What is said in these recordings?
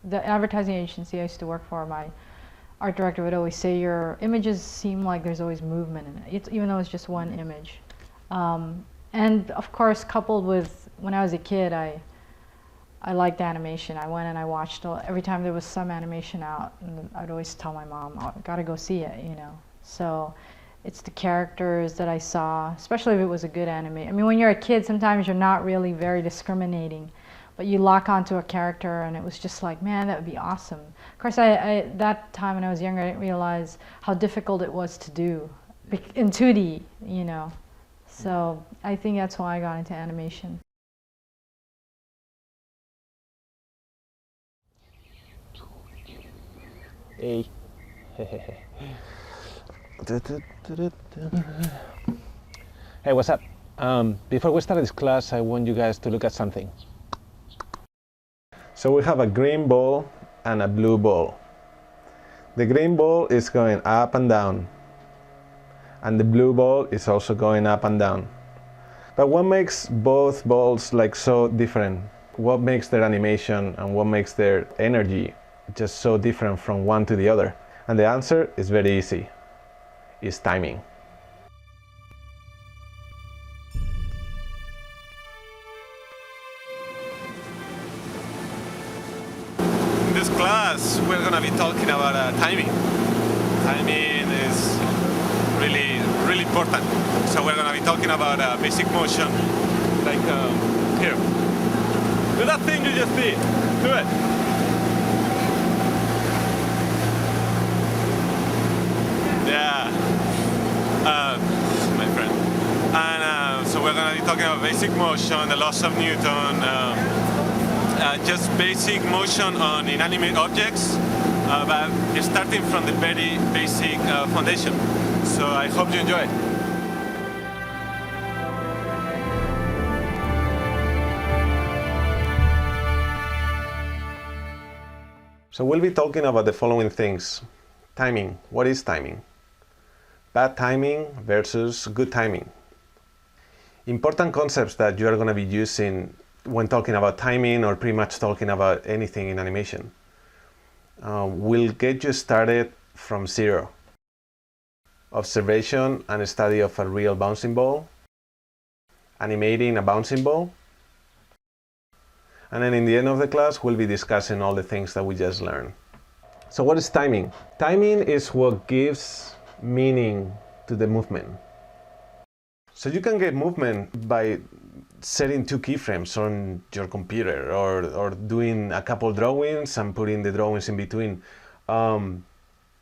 the advertising agency I used to work for, my art director would always say your images seem like there's always movement in it, even though it's just one image. And of course, coupled with when I was a kid, I liked animation. I went and I watched every time there was some animation out, and I'd always tell my mom, "Oh, I gotta go see it," you know. So it's the characters that I saw, especially if it was a good anime. I mean, when you're a kid, sometimes you're not really very discriminating, but you lock onto a character, and it was just like, man, that would be awesome. Of course, that time when I was younger, I didn't realize how difficult it was to do in 2D, you know. So I think that's why I got into animation. Hey. Hey, what's up? Before we start this class, I want you guys to look at something. So we have a green ball and a blue ball. The green ball is going up and down, and the blue ball is also going up and down. But what makes both balls like so different? What makes their animation and what makes their energy just so different from one to the other? And the answer is very easy. It's timing. In this class, we're going to be talking about timing. Timing is really important. So we're going to be talking about basic motion, like here. Do that thing you just did. Do it. Yeah, my friend. And so we're going to be talking about basic motion, the laws of Newton, just basic motion on inanimate objects, but starting from the very basic foundation. So I hope you enjoy. So we'll be talking about the following things. Timing. What is timing? Bad timing versus good timing. Important concepts that you are going to be using when talking about timing, or pretty much talking about anything in animation. Will get you started from zero. Observation and study of a real bouncing ball. Animating a bouncing ball. And then in the end of the class, we'll be discussing all the things that we just learned. So what is timing? Timing is what gives meaning to the movement. So you can get movement by setting 2 keyframes on your computer, or doing a couple drawings and putting the drawings in between. The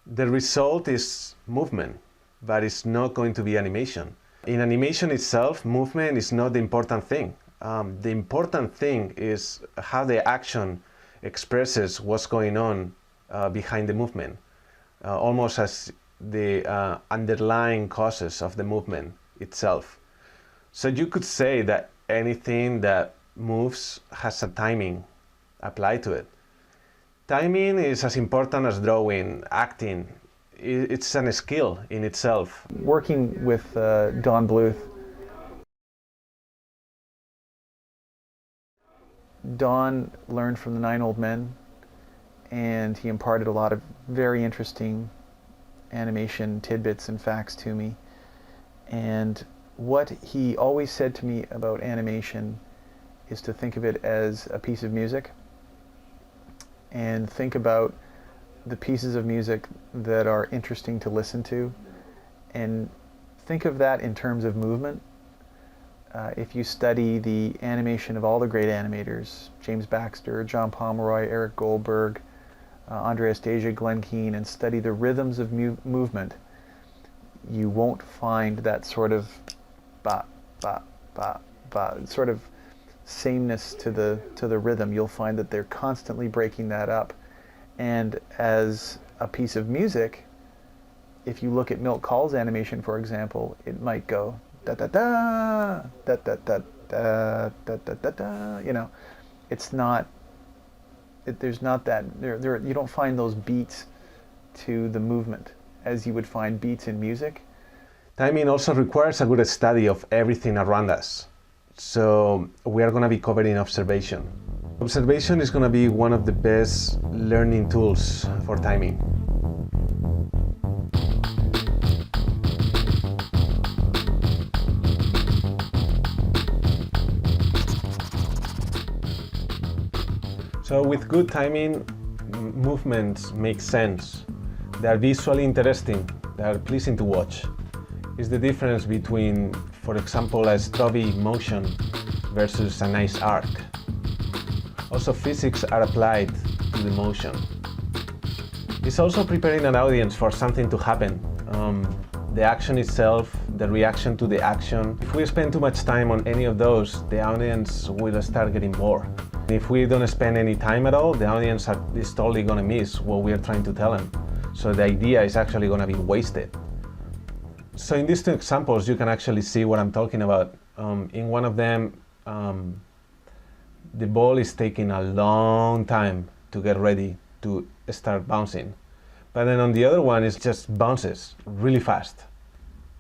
result is movement, but it's not going to be animation. In animation itself, movement is not the important thing. The important thing is how the action expresses what's going on behind the movement, almost as the underlying causes of the movement itself. So you could say that anything that moves has a timing applied to it. Timing is as important as drawing, acting. It's a skill in itself. Working with Don Bluth, Don learned from the 9 Old Men, and he imparted a lot of very interesting animation tidbits and facts to me. And what he always said to me about animation is to think of it as a piece of music, and think about the pieces of music that are interesting to listen to, and think of that in terms of movement. If you study the animation of all the great animators, James Baxter, John Pomeroy, Eric Goldberg, Andre Astasia, Glenn Keane, and study the rhythms of movement, you won't find that sort of ba, ba, ba, ba, sort of sameness to the rhythm. You'll find that they're constantly breaking that up. And as a piece of music, if you look at Milt Kahl's animation, for example, it might go da da da da da da da da da da da. You know, it's not. There's not that. You don't find those beats to the movement as you would find beats in music. Timing also requires a good study of everything around us. So we are going to be covering observation. Observation is going to be one of the best learning tools for timing. So with good timing, movements make sense. They are visually interesting, they are pleasing to watch. It's the difference between, for example, a stubby motion versus a nice arc. Also, physics are applied to the motion. It's also preparing an audience for something to happen. The action itself, the reaction to the action. If we spend too much time on any of those, the audience will start getting bored. If we don't spend any time at all, the audience is totally going to miss what we are trying to tell them. So the idea is actually going to be wasted. So in these two examples, you can actually see what I'm talking about. In one of them, the ball is taking a long time to get ready to start bouncing. But then on the other one, it just bounces really fast.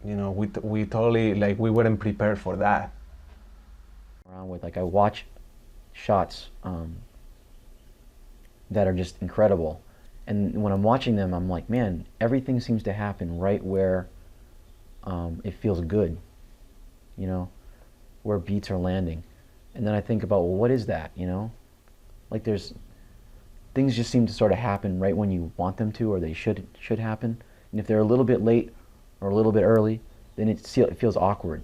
You know, we totally, like, we weren't prepared for that. Around with, like, I watch shots that are just incredible, and when I'm watching them, I'm like, man, everything seems to happen right where it feels good, you know, where beats are landing. And then I think about, well, what is that, you know? Like, there's things just seem to sort of happen right when you want them to, or they should happen. And if they're a little bit late or a little bit early, then it feels awkward.